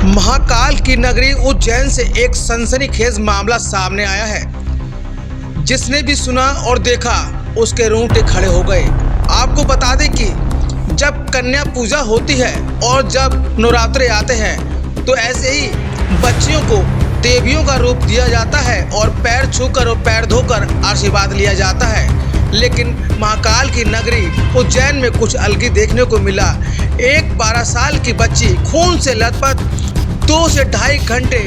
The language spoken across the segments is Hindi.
महाकाल की नगरी उज्जैन से एक सनसनीखेज मामला सामने आया है। जिसने भी सुना और देखा उसके रोंगटे खड़े हो गए। आपको बता दें कि जब कन्या पूजा होती है और जब नवरात्रे आते हैं तो ऐसे ही बच्चियों को देवियों का रूप दिया जाता है और पैर छूकर और पैर धोकर आशीर्वाद लिया जाता है। लेकिन महाकाल की नगरी उज्जैन में कुछ अलग ही देखने को मिला। एक 12 साल की बच्ची खून से लथपथ 2 से ढाई घंटे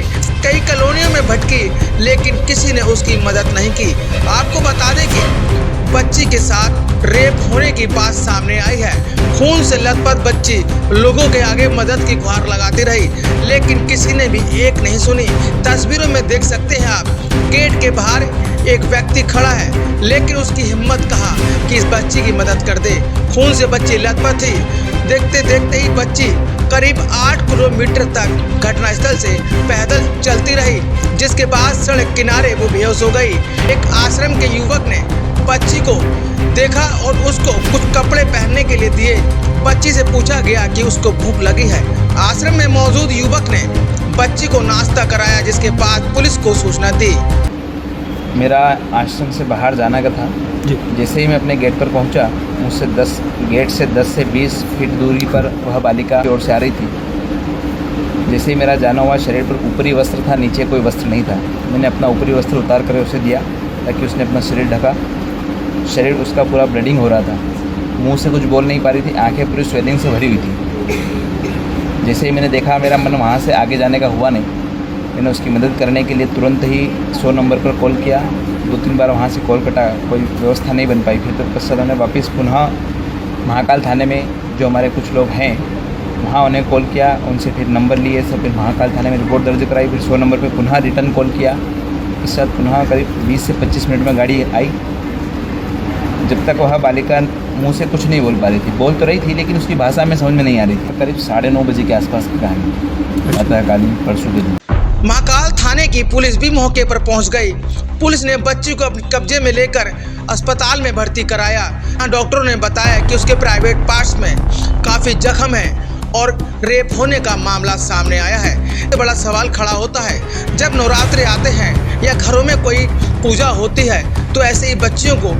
कई कॉलोनियों में भटकी, लेकिन किसी ने उसकी मदद नहीं की। आपको बता दें कि बच्ची के साथ रेप होने की बात सामने आई है। खून से लथपथ बच्ची लोगों के आगे मदद की गुहार लगाती रही, लेकिन किसी ने भी एक नहीं सुनी। तस्वीरों में देख सकते हैं आप, गेट के बाहर एक व्यक्ति खड़ा है, लेकिन उसकी हिम्मत कहाँ कि इस बच्ची की मदद कर दे। खून से बच्ची लथपथ थी। देखते देखते ही बच्ची करीब 8 किलोमीटर तक घटनास्थल से पैदल चलती रही, जिसके बाद सड़क किनारे वो बेहोश हो गई। एक आश्रम के युवक ने बच्ची को देखा और उसको कुछ कपड़े पहनने के लिए दिए। बच्ची से पूछा गया कि उसको भूख लगी है। आश्रम में मौजूद युवक ने बच्ची को नाश्ता कराया, जिसके बाद पुलिस को सूचना दी। मेरा आश्रम से बाहर जाना का था। जैसे ही मैं अपने गेट पर पहुंचा, मुझसे गेट से 10 से 20 फीट दूरी पर वह बालिका की ओर से आ रही थी। जैसे ही मेरा जाना हुआ, शरीर पर ऊपरी वस्त्र था, नीचे कोई वस्त्र नहीं था। मैंने अपना ऊपरी वस्त्र उतार कर उसे दिया ताकि उसने अपना शरीर ढका। शरीर उसका पूरा ब्लीडिंग हो रहा था। मुंह से कुछ बोल नहीं पा रही थी। आंखें पूरी स्वेलिंग से भरी हुई थी। जैसे ही मैंने देखा, मेरा मन वहाँ से आगे जाने का हुआ नहीं। मैंने उसकी मदद करने के लिए तुरंत ही 100 नंबर पर कॉल किया। 2-3 बार वहाँ से कॉल कटा, कोई व्यवस्था नहीं बन पाई। फिर तत्पश्चात हमने वापस पुनः महाकाल थाने में जो हमारे कुछ लोग हैं वहाँ उन्हें कॉल किया, उनसे फिर नंबर लिए सब। फिर महाकाल थाने में रिपोर्ट दर्ज कराई। फिर 100 नंबर पर पुनः रिटर्न कॉल किया। तत्पश्चात पुनः करीब 20 से 25 मिनट में गाड़ी आई। जब तक वह बालिका मुँह से कुछ नहीं बोल पा रही थी। बोल तो रही थी, लेकिन उसकी भाषा में समझ में नहीं आ रही थी। करीब 9:30 बजे के आसपास की कहानी प्रातःकालीन परसों के दिन। महाकाल थाने की पुलिस भी मौके पर पहुंच गई। पुलिस ने बच्ची को अपने कब्जे में लेकर अस्पताल में भर्ती कराया। डॉक्टरों ने बताया कि उसके प्राइवेट पार्ट्स में काफ़ी जख्म है और रेप होने का मामला सामने आया है। बड़ा सवाल खड़ा होता है, जब नवरात्रे आते हैं या घरों में कोई पूजा होती है तो ऐसे ही बच्चियों को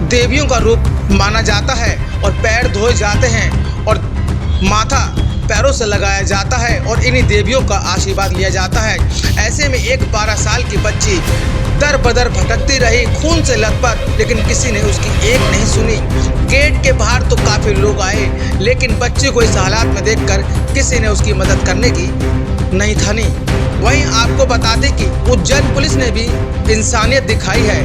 देवियों का रूप माना जाता है और पैर धोए जाते हैं और माथा पैरों से लगाया जाता है और इन्हीं देवियों का आशीर्वाद लिया जाता है। ऐसे में एक 12 साल की बच्ची दर बदर भटकती रही, खून से लथपथ, लेकिन किसी ने उसकी एक नहीं सुनी। गेट के बाहर तो काफ़ी लोग आए, लेकिन बच्ची को इस हालात में देखकर किसी ने उसकी मदद करने की नहीं ठानी। वहीं आपको बता दें कि उज्जैन पुलिस ने भी इंसानियत दिखाई है।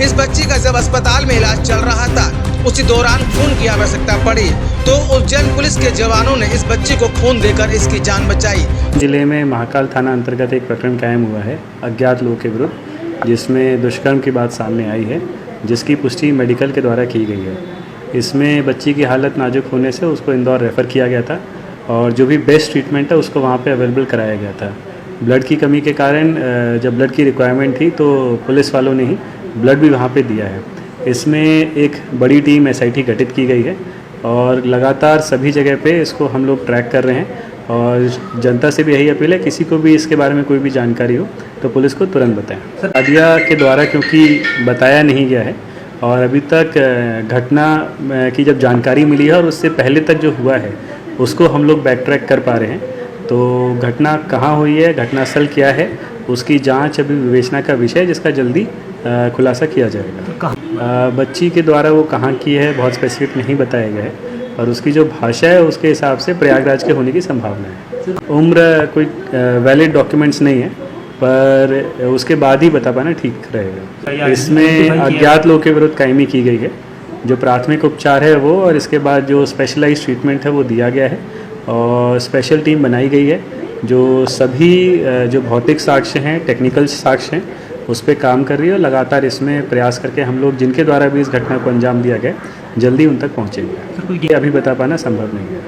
इस बच्ची का जब अस्पताल में इलाज चल रहा था, उसी दौरान खून की आवश्यकता पड़ी तो उज्जैन पुलिस के जवानों ने इस बच्ची को खून देकर इसकी जान बचाई। जिले में महाकाल थाना अंतर्गत एक प्रकरण कायम हुआ है अज्ञात लोगों के विरुद्ध, जिसमें दुष्कर्म की बात सामने आई है, जिसकी पुष्टि मेडिकल के द्वारा की गई है। इसमें बच्ची की हालत नाजुक होने से उसको इंदौर रेफ़र किया गया था और जो भी बेस्ट ट्रीटमेंट है उसको वहाँ पे अवेलेबल कराया गया था। ब्लड की कमी के कारण जब ब्लड की रिक्वायरमेंट थी तो पुलिस वालों ने ही ब्लड भी वहाँ पे दिया है। इसमें एक बड़ी टीम SIT गठित की गई है और लगातार सभी जगह पे इसको हम लोग ट्रैक कर रहे हैं और जनता से भी यही अपील है, किसी को भी इसके बारे में कोई भी जानकारी हो तो पुलिस को तुरंत बताएं। अदिया के द्वारा क्योंकि बताया नहीं गया है और अभी तक घटना की जब जानकारी मिली है और उससे पहले तक जो हुआ है उसको हम लोग बैक ट्रैक कर पा रहे हैं। तो घटना कहाँ हुई है, घटनास्थल क्या है, उसकी जांच अभी विवेचना का विषय है, जिसका जल्दी खुलासा किया जाएगा। बच्ची के द्वारा वो कहाँ की है बहुत स्पेसिफिक नहीं बताया गया है और उसकी जो भाषा है उसके हिसाब से प्रयागराज के होने की संभावना है। उम्र कोई वैलिड डॉक्यूमेंट्स नहीं है, पर उसके बाद ही बता पाना ठीक रहेगा। इसमें अज्ञात लोगों के विरुद्ध कायमी की गई है। जो प्राथमिक उपचार है वो और इसके बाद जो स्पेशलाइज्ड ट्रीटमेंट है वो दिया गया है और स्पेशल टीम बनाई गई है जो सभी जो भौतिक साक्ष्य हैं, टेक्निकल साक्ष्य हैं, उस पर काम कर रही है और लगातार इसमें प्रयास करके हम लोग जिनके द्वारा भी इस घटना को अंजाम दिया गया जल्दी उन तक पहुँचेंगे। अभी बता पाना संभव नहीं है।